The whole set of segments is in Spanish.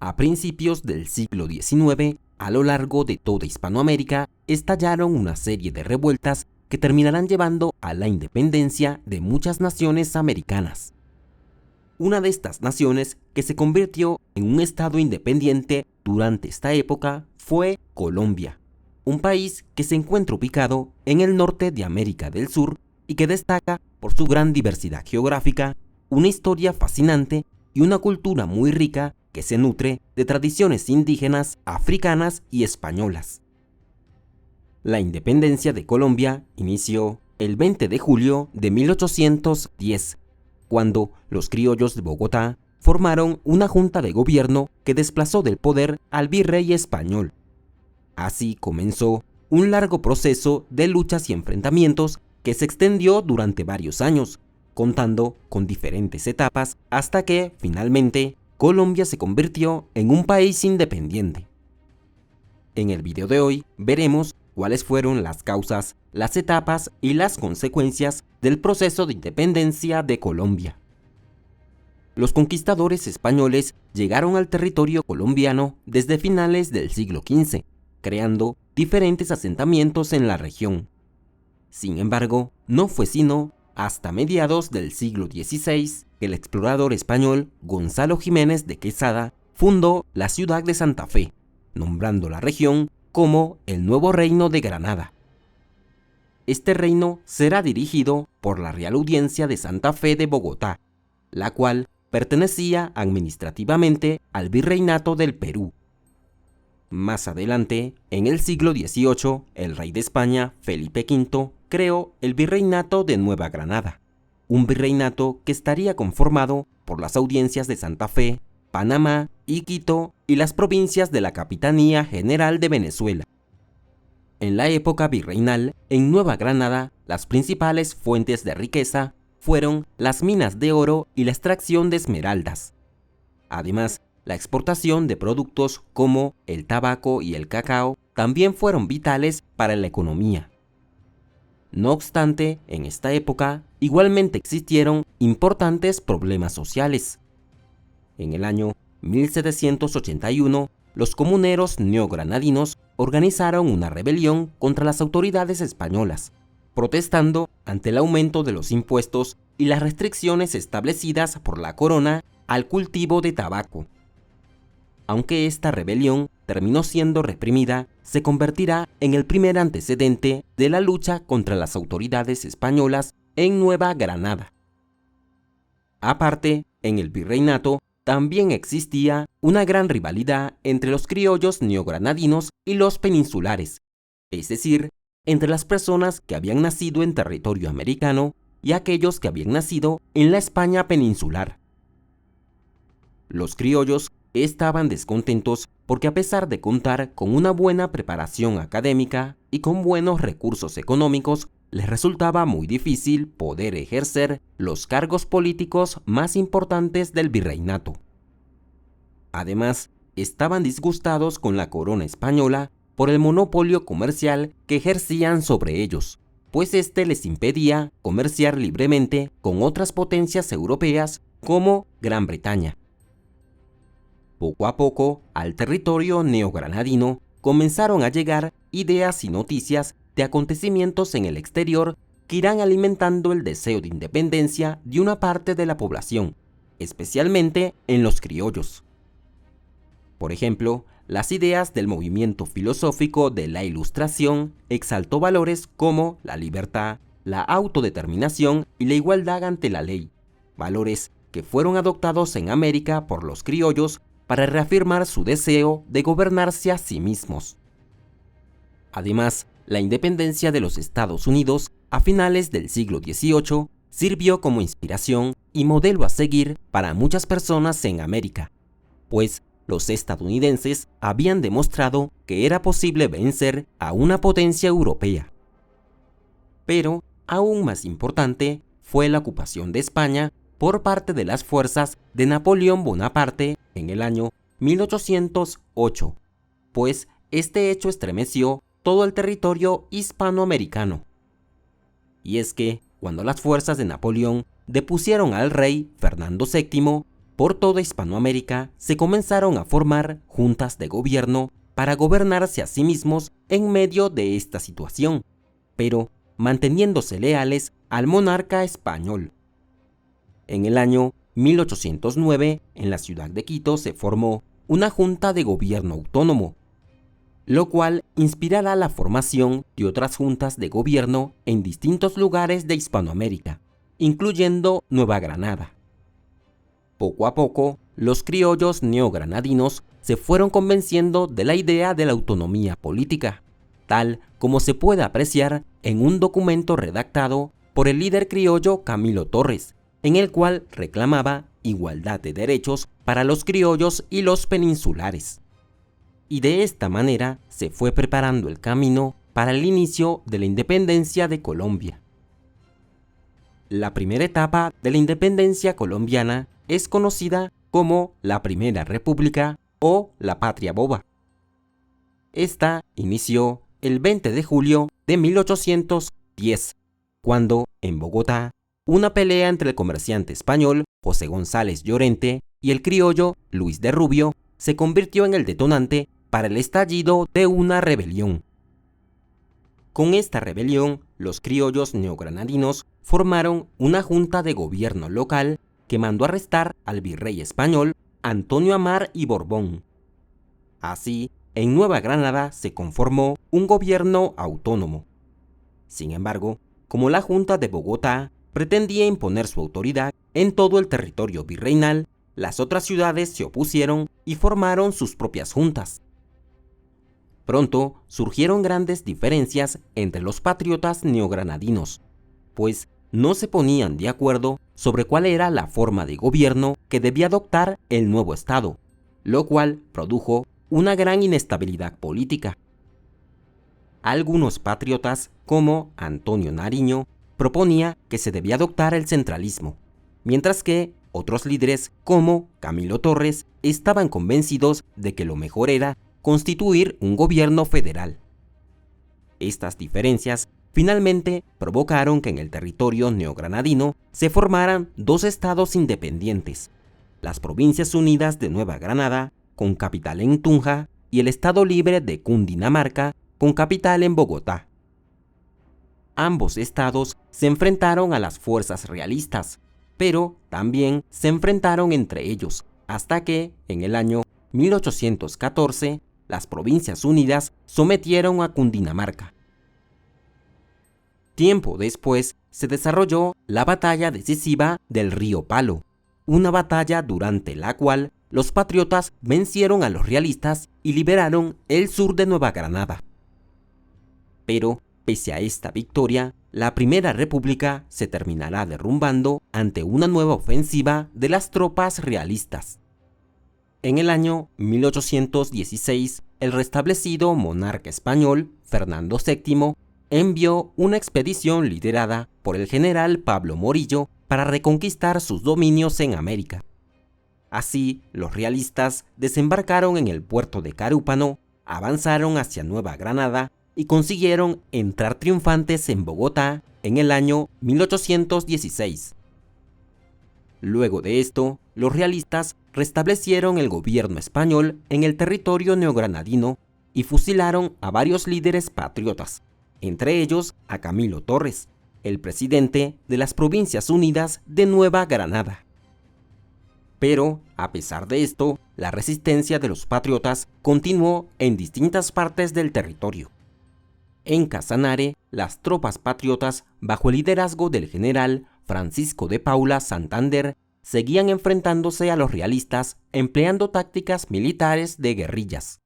A principios del siglo XIX, a lo largo de toda Hispanoamérica, estallaron una serie de revueltas que terminarán llevando a la independencia de muchas naciones americanas. Una de estas naciones que se convirtió en un estado independiente durante esta época fue Colombia, un país que se encuentra ubicado en el norte de América del Sur y que destaca por su gran diversidad geográfica, una historia fascinante y una cultura muy rica que se nutre de tradiciones indígenas, africanas y españolas. La independencia de Colombia inició el 20 de julio de 1810, cuando los criollos de Bogotá formaron una junta de gobierno que desplazó del poder al virrey español. Así comenzó un largo proceso de luchas y enfrentamientos que se extendió durante varios años, contando con diferentes etapas hasta que, finalmente, Colombia se convirtió en un país independiente. En el video de hoy veremos cuáles fueron las causas, las etapas y las consecuencias del proceso de independencia de Colombia. Los conquistadores españoles llegaron al territorio colombiano desde finales del siglo XV, creando diferentes asentamientos en la región. Sin embargo, no fue sino hasta mediados del siglo XVI que el explorador español Gonzalo Jiménez de Quesada fundó la ciudad de Santa Fe, nombrando la región como el Nuevo Reino de Granada. Este reino será dirigido por la Real Audiencia de Santa Fe de Bogotá, la cual pertenecía administrativamente al Virreinato del Perú. Más adelante, en el siglo XVIII, el rey de España, Felipe V, creó el Virreinato de Nueva Granada, un virreinato que estaría conformado por las audiencias de Santa Fe, Panamá y Quito y las provincias de la Capitanía General de Venezuela. En la época virreinal, en Nueva Granada, las principales fuentes de riqueza fueron las minas de oro y la extracción de esmeraldas. Además, la exportación de productos como el tabaco y el cacao también fueron vitales para la economía. No obstante, en esta época igualmente existieron importantes problemas sociales. En el año 1781, los comuneros neogranadinos organizaron una rebelión contra las autoridades españolas, protestando ante el aumento de los impuestos y las restricciones establecidas por la corona al cultivo de tabaco. Aunque esta rebelión terminó siendo reprimida, se convertirá en el primer antecedente de la lucha contra las autoridades españolas en Nueva Granada. Aparte, en el virreinato también existía una gran rivalidad entre los criollos neogranadinos y los peninsulares, es decir, entre las personas que habían nacido en territorio americano y aquellos que habían nacido en la España peninsular. Los criollos estaban descontentos porque, a pesar de contar con una buena preparación académica y con buenos recursos económicos, les resultaba muy difícil poder ejercer los cargos políticos más importantes del virreinato. Además, estaban disgustados con la corona española por el monopolio comercial que ejercían sobre ellos, pues este les impedía comerciar libremente con otras potencias europeas como Gran Bretaña. Poco a poco, al territorio neogranadino comenzaron a llegar ideas y noticias de acontecimientos en el exterior que irán alimentando el deseo de independencia de una parte de la población, especialmente en los criollos. Por ejemplo, las ideas del movimiento filosófico de la Ilustración exaltó valores como la libertad, la autodeterminación y la igualdad ante la ley, valores que fueron adoptados en América por los criollos para reafirmar su deseo de gobernarse a sí mismos. Además, la independencia de los Estados Unidos a finales del siglo XVIII sirvió como inspiración y modelo a seguir para muchas personas en América, pues los estadounidenses habían demostrado que era posible vencer a una potencia europea. Pero, aún más importante, fue la ocupación de España por parte de las fuerzas de Napoleón Bonaparte en el año 1808, pues este hecho estremeció todo el territorio hispanoamericano. Y es que, cuando las fuerzas de Napoleón depusieron al rey Fernando VII, por toda Hispanoamérica se comenzaron a formar juntas de gobierno para gobernarse a sí mismos en medio de esta situación, pero manteniéndose leales al monarca español. En el año 1809, en la ciudad de Quito se formó una junta de gobierno autónomo, lo cual inspirará la formación de otras juntas de gobierno en distintos lugares de Hispanoamérica, incluyendo Nueva Granada. Poco a poco, los criollos neogranadinos se fueron convenciendo de la idea de la autonomía política, tal como se puede apreciar en un documento redactado por el líder criollo Camilo Torres, en el cual reclamaba igualdad de derechos para los criollos y los peninsulares. Y de esta manera se fue preparando el camino para el inicio de la independencia de Colombia. La primera etapa de la independencia colombiana es conocida como la Primera República o la Patria Boba. Esta inició el 20 de julio de 1810, cuando, en Bogotá, una pelea entre el comerciante español José González Llorente y el criollo Luis de Rubio se convirtió en el detonante para el estallido de una rebelión. Con esta rebelión, los criollos neogranadinos formaron una junta de gobierno local que mandó arrestar al virrey español Antonio Amar y Borbón. Así, en Nueva Granada se conformó un gobierno autónomo. Sin embargo, como la Junta de Bogotá pretendía imponer su autoridad en todo el territorio virreinal, las otras ciudades se opusieron y formaron sus propias juntas. Pronto surgieron grandes diferencias entre los patriotas neogranadinos, pues no se ponían de acuerdo sobre cuál era la forma de gobierno que debía adoptar el nuevo Estado, lo cual produjo una gran inestabilidad política. Algunos patriotas, como Antonio Nariño, proponía que se debía adoptar el centralismo, mientras que otros líderes, como Camilo Torres, estaban convencidos de que lo mejor era constituir un gobierno federal. Estas diferencias finalmente provocaron que en el territorio neogranadino se formaran dos estados independientes, las Provincias Unidas de Nueva Granada, con capital en Tunja, y el Estado Libre de Cundinamarca, con capital en Bogotá. Ambos estados se enfrentaron a las fuerzas realistas, pero también se enfrentaron entre ellos, hasta que, en el año 1814, las Provincias Unidas sometieron a Cundinamarca. Tiempo después se desarrolló la batalla decisiva del Río Palo, una batalla durante la cual los patriotas vencieron a los realistas y liberaron el sur de Nueva Granada. Pero, pese a esta victoria, la Primera República se terminará derrumbando ante una nueva ofensiva de las tropas realistas. En el año 1816, el restablecido monarca español, Fernando VII, envió una expedición liderada por el general Pablo Morillo para reconquistar sus dominios en América. Así, los realistas desembarcaron en el puerto de Carúpano, avanzaron hacia Nueva Granada y consiguieron entrar triunfantes en Bogotá en el año 1816. Luego de esto, los realistas restablecieron el gobierno español en el territorio neogranadino y fusilaron a varios líderes patriotas, entre ellos a Camilo Torres, el presidente de las Provincias Unidas de Nueva Granada. Pero, a pesar de esto, la resistencia de los patriotas continuó en distintas partes del territorio. En Casanare, las tropas patriotas, bajo el liderazgo del general Francisco de Paula Santander, seguían enfrentándose a los realistas empleando tácticas militares de guerrillas.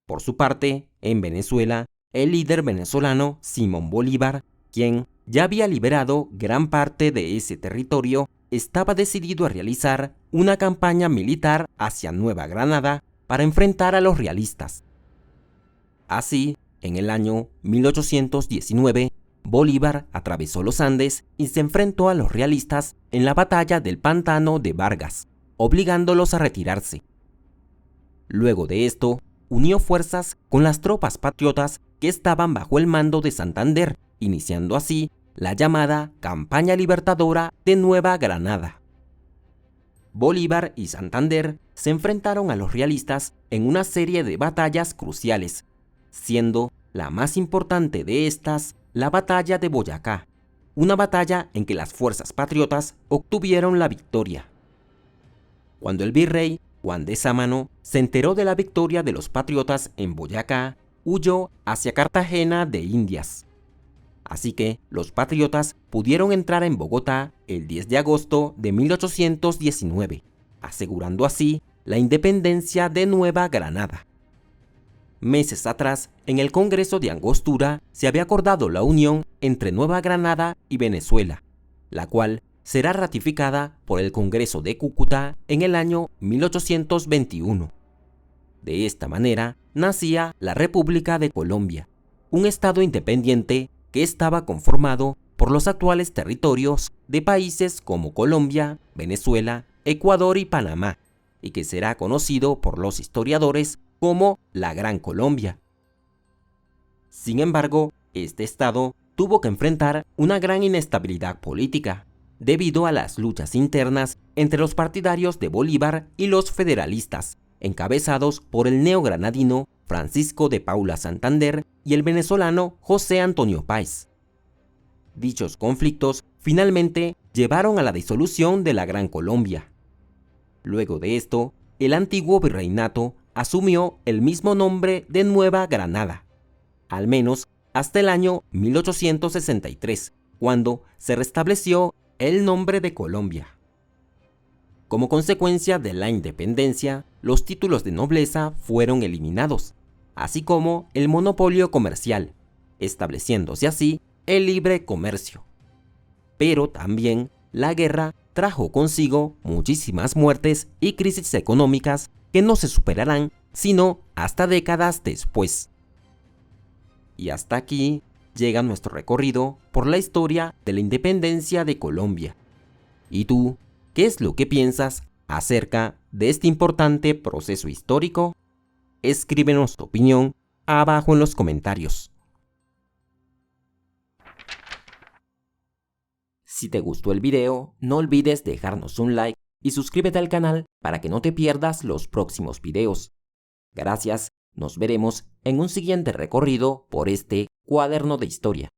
Por su parte, en Venezuela, el líder venezolano Simón Bolívar, quien ya había liberado gran parte de ese territorio, estaba decidido a realizar una campaña militar hacia Nueva Granada para enfrentar a los realistas. Así, en el año 1819, Bolívar atravesó los Andes y se enfrentó a los realistas en la batalla del Pantano de Vargas, obligándolos a retirarse. Luego de esto, unió fuerzas con las tropas patriotas que estaban bajo el mando de Santander, iniciando así la llamada Campaña Libertadora de Nueva Granada. Bolívar y Santander se enfrentaron a los realistas en una serie de batallas cruciales, siendo la más importante de estas la batalla de Boyacá, una batalla en que las fuerzas patriotas obtuvieron la victoria. Cuando el virrey Juan de Sámano se enteró de la victoria de los patriotas en Boyacá, huyó hacia Cartagena de Indias. Así que los patriotas pudieron entrar en Bogotá el 10 de agosto de 1819, asegurando así la independencia de Nueva Granada. Meses atrás, en el Congreso de Angostura se había acordado la unión entre Nueva Granada y Venezuela, la cual será ratificada por el Congreso de Cúcuta en el año 1821. De esta manera, nacía la República de Colombia, un estado independiente que estaba conformado por los actuales territorios de países como Colombia, Venezuela, Ecuador y Panamá, y que será conocido por los historiadores como la Gran Colombia. Sin embargo, este estado tuvo que enfrentar una gran inestabilidad política, debido a las luchas internas entre los partidarios de Bolívar y los federalistas, encabezados por el neogranadino Francisco de Paula Santander y el venezolano José Antonio Páez. Dichos conflictos finalmente llevaron a la disolución de la Gran Colombia. Luego de esto, el antiguo virreinato asumió el mismo nombre de Nueva Granada, al menos hasta el año 1863, cuando se restableció el nombre de Colombia. Como consecuencia de la independencia, los títulos de nobleza fueron eliminados, así como el monopolio comercial, estableciéndose así el libre comercio. Pero también la guerra trajo consigo muchísimas muertes y crisis económicas que no se superarán sino hasta décadas después. Y hasta aquí llega nuestro recorrido por la historia de la independencia de Colombia. ¿Y tú, qué es lo que piensas acerca de este importante proceso histórico? Escríbenos tu opinión abajo en los comentarios. Si te gustó el video, no olvides dejarnos un like y suscríbete al canal para que no te pierdas los próximos videos. Gracias, nos veremos en un siguiente recorrido por este cuaderno de historia.